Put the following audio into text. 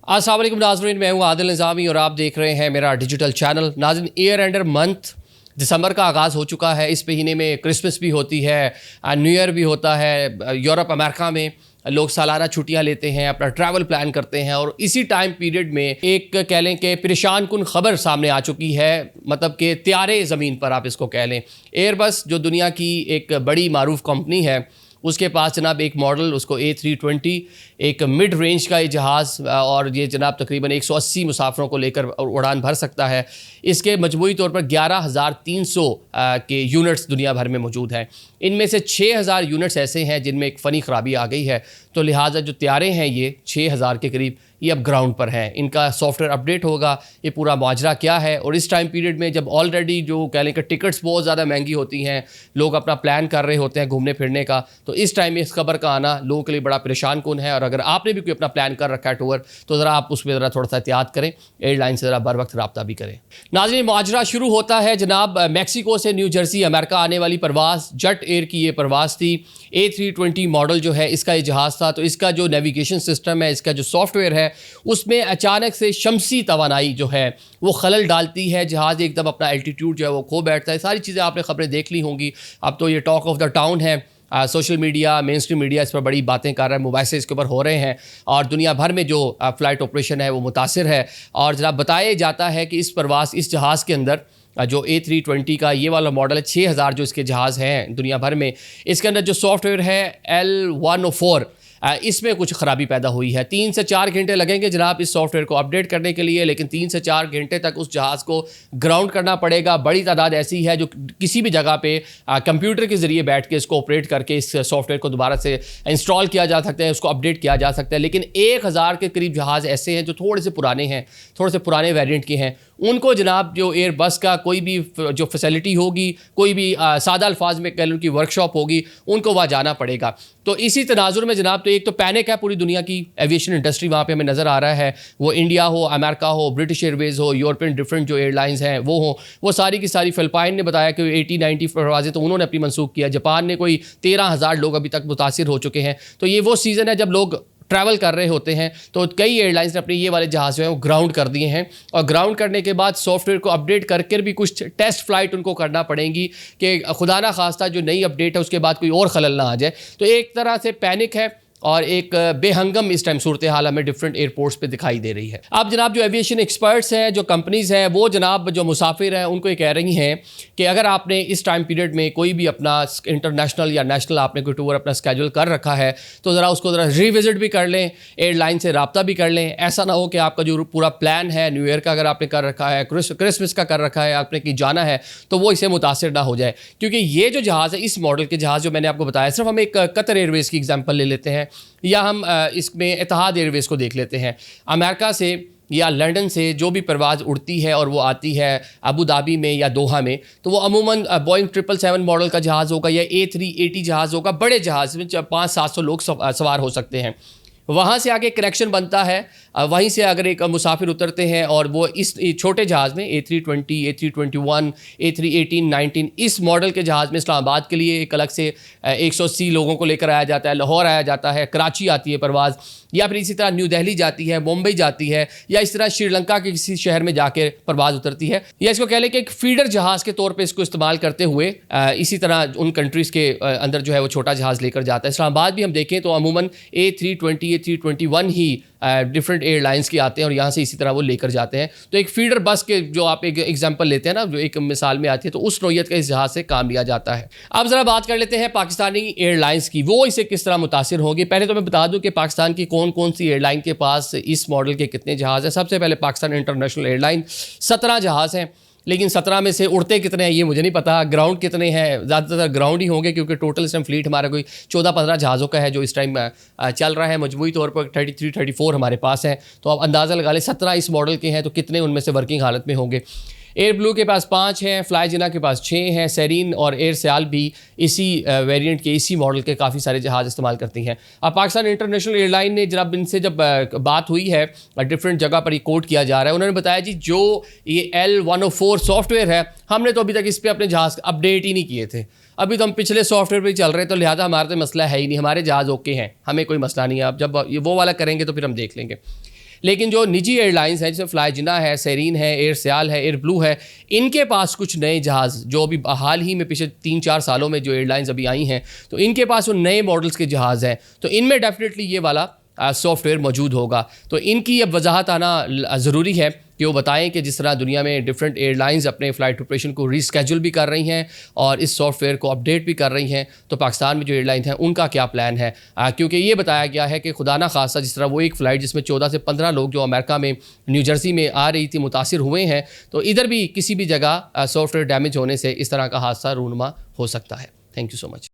अस्सलाम वालेकुम नाज़रीन, मैं हूँ आदिल निज़ामी और आप देख रहे हैं मेरा डिजिटल चैनल। नाज़रीन, ईयर एंडर मंथ दिसंबर का आगाज़ हो चुका है। इस महीने में क्रिसमस भी होती है, न्यू ईयर भी होता है। यूरोप अमेरिका में लोग सालाना छुट्टियां लेते हैं, अपना ट्रैवल प्लान करते हैं और इसी टाइम पीरियड में एक कह लें कि परेशान कुन खबर सामने आ चुकी है, मतलब कि त्यारे ज़मीन पर आप इसको कह लें। एयरबस जो दुनिया की एक बड़ी मारूफ कंपनी है, उसके पास जनाब एक मॉडल उसको A320 एक मिड रेंज का ये जहाज़ और ये जनाब तकरीबन 180 मुसाफिरों को लेकर उड़ान भर सकता है। इसके मजमूई तौर पर 11,300 के यूनिट्स दुनिया भर में मौजूद हैं। इनमें से 6,000 यूनिट्स ऐसे हैं जिनमें एक फ़नी ख़राबी आ गई है, तो लिहाजा जो त्यारे हैं ये 6,000 के करीब ये अब ग्राउंड पर हैं। इनका सॉफ्टवेयर अपडेट होगा, ये पूरा माजरा क्या है। और इस टाइम पीरियड में जब ऑलरेडी जो कह लें कि टिकट्स बहुत ज़्यादा महंगी होती हैं, लोग अपना प्लान कर रहे होते हैं घूमने फिरने का, तो इस टाइम में इस खबर का आना लोगों के लिए बड़ा परेशान कुन है। और अगर आपने भी कोई अपना प्लान कर रखा है टूर, तो ज़रा आप उसमें ज़रा थोड़ा सा एहतियात करें, एयरलाइन से ज़रा बर वक्त रब्ता भी करें। नाज़रीन, माजरा शुरू होता है जनाब मैक्सिको से न्यू जर्सी अमेरिका आने वाली परवाज़, जेट एयर की ये परवाज़ थी। A320 मॉडल जो है इसका ये जहाज़ था। तो इसका जो नेविगेशन सिस्टम है, इसका जो सॉफ्टवेयर है, उसमें अचानक से शमसी तवानाई जो है वो खलल डालती है। जहाज़ एकदम अपना एल्टीट्यूड जो है वो खो बैठता है। सारी चीज़ें आपने खबरें देख ली होंगी। अब तो ये टॉक ऑफ द टाउन है। Social media, main stream media इस पर बड़ी बातें कर रहा है, मोबाइल से इसके ऊपर हो रहे हैं और दुनिया भर में जो फ़्लाइट ऑपरेशन है वो मुतासिर है। और जनाब बताया जाता है कि इस जहाज़ के अंदर जो A320 का ये वाला मॉडल है, 6,000 जो इसके जहाज़ हैं दुनिया भर में, इसके अंदर जो सॉफ्टवेयर है L104, इसमें कुछ ख़राबी पैदा हुई है। 3 से 4 घंटे लगेंगे जनाब इस सॉफ्टवेयर को अपडेट करने के लिए, लेकिन 3 से 4 घंटे तक उस जहाज़ को ग्राउंड करना पड़ेगा। बड़ी तादाद ऐसी है जो किसी भी जगह पे कंप्यूटर के ज़रिए बैठ के इसको ऑपरेट करके इस सॉफ्टवेयर को दोबारा से इंस्टॉल किया जा सकता है, उसको अपडेट किया जा सकता है। लेकिन 1,000 के करीब जहाज़ ऐसे हैं जो थोड़े से पुराने हैं, थोड़े से पुराने वेरिएंट के हैं। उनको जनाब जो एयरबस का कोई भी जो फैसिलिटी होगी, कोई भी सादा अल्फाज में कह लूँ की वर्कशॉप होगी, उनको वहाँ जाना पड़ेगा। तो इसी तनाजुर में जनाब तो एक तो पैनिक है पूरी दुनिया की एविएशन इंडस्ट्री, वहाँ पे हमें नज़र आ रहा है। वो इंडिया हो, अमेरिका हो, ब्रिटिश एयरवेज़ हो, यूरोपियन डिफरेंट जो एयरलाइंस हैं वो हो, वो सारी की सारी। फिलिपाइन ने बताया कि 80-90 परवाज़ें तो उन्होंने अपनी मनसूख किया। जापान ने कोई 13,000 लोग अभी तक मुतासिर हो चुके हैं। तो ये वो सीज़न है जब लोग ट्रैवल कर रहे होते हैं। तो कई एयरलाइंस ने अपने ये वाले जहाज़ जो हैं वो ग्राउंड कर दिए हैं और ग्राउंड करने के बाद सॉफ्टवेयर को अपडेट करके भी कुछ टेस्ट फ्लाइट उनको करना पड़ेंगी कि खुदा ना खास्ता जो नई अपडेट है उसके बाद कोई और खलल ना आ जाए। तो एक तरह से पैनिक है और एक बेहंगम इस टाइम सूरत हाल हमें डिफरेंट एयरपोर्ट्स पे दिखाई दे रही है। अब जनाब जो एविएशन एक्सपर्ट्स हैं, जो कंपनीज़ हैं, वो जनाब जो मुसाफिर हैं उनको ये कह रही हैं कि अगर आपने इस टाइम पीरियड में कोई भी अपना इंटरनेशनल या नेशनल आपने कोई टूर अपना स्केड्यूल कर रखा है, तो ज़रा उसको ज़रा रिविज़िट भी कर लें, एयरलाइन से रब्ता भी कर लें। ऐसा ना हो कि आपका जो पूरा प्लान है न्यू ईयर का अगर आपने कर रखा है, क्रिसमस का कर रखा है आपने कि जाना है, तो वो इसे मुतासिर ना हो जाए। क्योंकि ये जो जहाज़ है, इस मॉडल के जहाज़ जो मैंने आपको बताया, सिर्फ हम एक कतर एयरवेज़ की एग्जाम्पल ले लेते हैं या हम इसमें इत्तेहाद एयरवेज़ को देख लेते हैं। अमेरिका से या लंदन से जो भी परवाज़ उड़ती है और वो आती है अबू धाबी में या दोहा में, तो वो अमूमन बोइंग 777 मॉडल का जहाज़ होगा या A380 जहाज़ होगा। बड़े जहाज़ में 500-700 लोग सवार हो सकते हैं। वहाँ से आगे कनेक्शन बनता है, वहीं से अगर एक मुसाफिर उतरते हैं और वो इस छोटे जहाज़ में A320, A321, A318, 19 इस मॉडल के जहाज़ में इस्लामाबाद के लिए एक अलग से 180 लोगों को लेकर आया जाता है, लाहौर आया जाता है, कराची आती है परवाज़, या फिर इसी तरह न्यू दिल्ली जाती है, मुंबई जाती है, या इस तरह श्रीलंका के किसी शहर में जाके परवाज़ उतरती है। या इसको कह लें कि एक फीडर जहाज़ के तौर पर इसको इस्तेमाल करते हुए इसी तरह उन कंट्रीज़ के अंदर जो है वो छोटा जहाज़ लेकर जाता है। इस्लामाबाद भी हम देखें तो अमूमन A320, A321 ही डिफरेंट एयरलाइंस के आते हैं और यहाँ से इसी तरह वो लेकर जाते हैं। तो एक फीडर बस के जो आप एक एग्जांपल लेते हैं ना, जो एक मिसाल में आती है, तो उस नौयत का इस जहाज़ से काम लिया जाता है। अब ज़रा बात कर लेते हैं पाकिस्तानी एयरलाइंस की, वो इसे किस तरह मुतासिर होगी। पहले तो मैं बता दूं कि पाकिस्तान की कौन कौन सी एयरलाइन के पास इस मॉडल के कितने जहाज़ हैं। सबसे पहले पाकिस्तान इंटरनेशनल एयरलाइन, 17 जहाज़ हैं, लेकिन 17 में से उड़ते कितने हैं ये मुझे नहीं पता। ग्राउंड कितने हैं, ज़्यादातर ग्राउंड ही होंगे क्योंकि टोटल इस टाइम फ्लीट हमारा कोई 14-15 जहाज़ों का है जो इस टाइम चल रहा है। मजमूई तौर पर 33-34 हमारे पास हैं। तो आप अंदाज़ा लगा लें 17 इस मॉडल के हैं, तो कितने उनमें से वर्किंग हालत में होंगे। एयर ब्लू के पास 5 हैं, फ्लाई जिना के पास 6 हैं, सेरीन और एयर सयाल भी इसी वेरिएंट के, इसी मॉडल के काफ़ी सारे जहाज़ इस्तेमाल करती हैं। अब पाकिस्तान इंटरनेशनल एयरलाइन ने जब इनसे जब बात हुई है, डिफरेंट जगह पर ये कोट किया जा रहा है, उन्होंने बताया जी जो ये L104 सॉफ्टवेयर है, हमने तो अभी तक इस पर अपने जहाज़ अपडेट ही नहीं किए थे। अभी तो हम पिछले सॉफ्टवेयर पे चल रहे हैं, तो लिहाजा हमारा तो मसला है ही नहीं, हमारे जहाज़ ओके हैं, हमें कोई मसला नहीं है। अब जब ये वो वाला करेंगे तो फिर हम देख लेंगे। लेकिन जो निजी एयरलाइंस हैं जैसे फ्लाई जिन्ना है, सेरीन है, एयर सियाल है, एयर ब्लू है, इनके पास कुछ नए जहाज़ जो अभी हाल ही में पिछले 3-4 सालों में जो एयरलाइंस अभी आई हैं, तो इनके पास वो नए मॉडल्स के जहाज़ हैं, तो इनमें डेफिनेटली ये वाला सॉफ्टवेयर मौजूद होगा। तो इनकी अब वजाहत आना ज़रूरी है कि वो बताएं कि जिस तरह दुनिया में डिफरेंट एयरलाइंस अपने फ़्लाइट ऑपरेशन को रीस्केड्यूल भी कर रही हैं और इस सॉफ्टवेयर को अपडेट भी कर रही हैं, तो पाकिस्तान में जो एयरलाइन हैं उनका क्या प्लान है। क्योंकि ये बताया गया है कि खुदा ना खासा जिस तरह वो एक फ़्लाइट जिसमें 14 से 15 लोग जो अमेरिका में न्यू जर्सी में आ रही थी मुतासिर हुए हैं, तो इधर भी किसी भी जगह सॉफ्टवेयर डैमेज होने से इस तरह का हादसा रूनुमा हो सकता है। Thank you so much.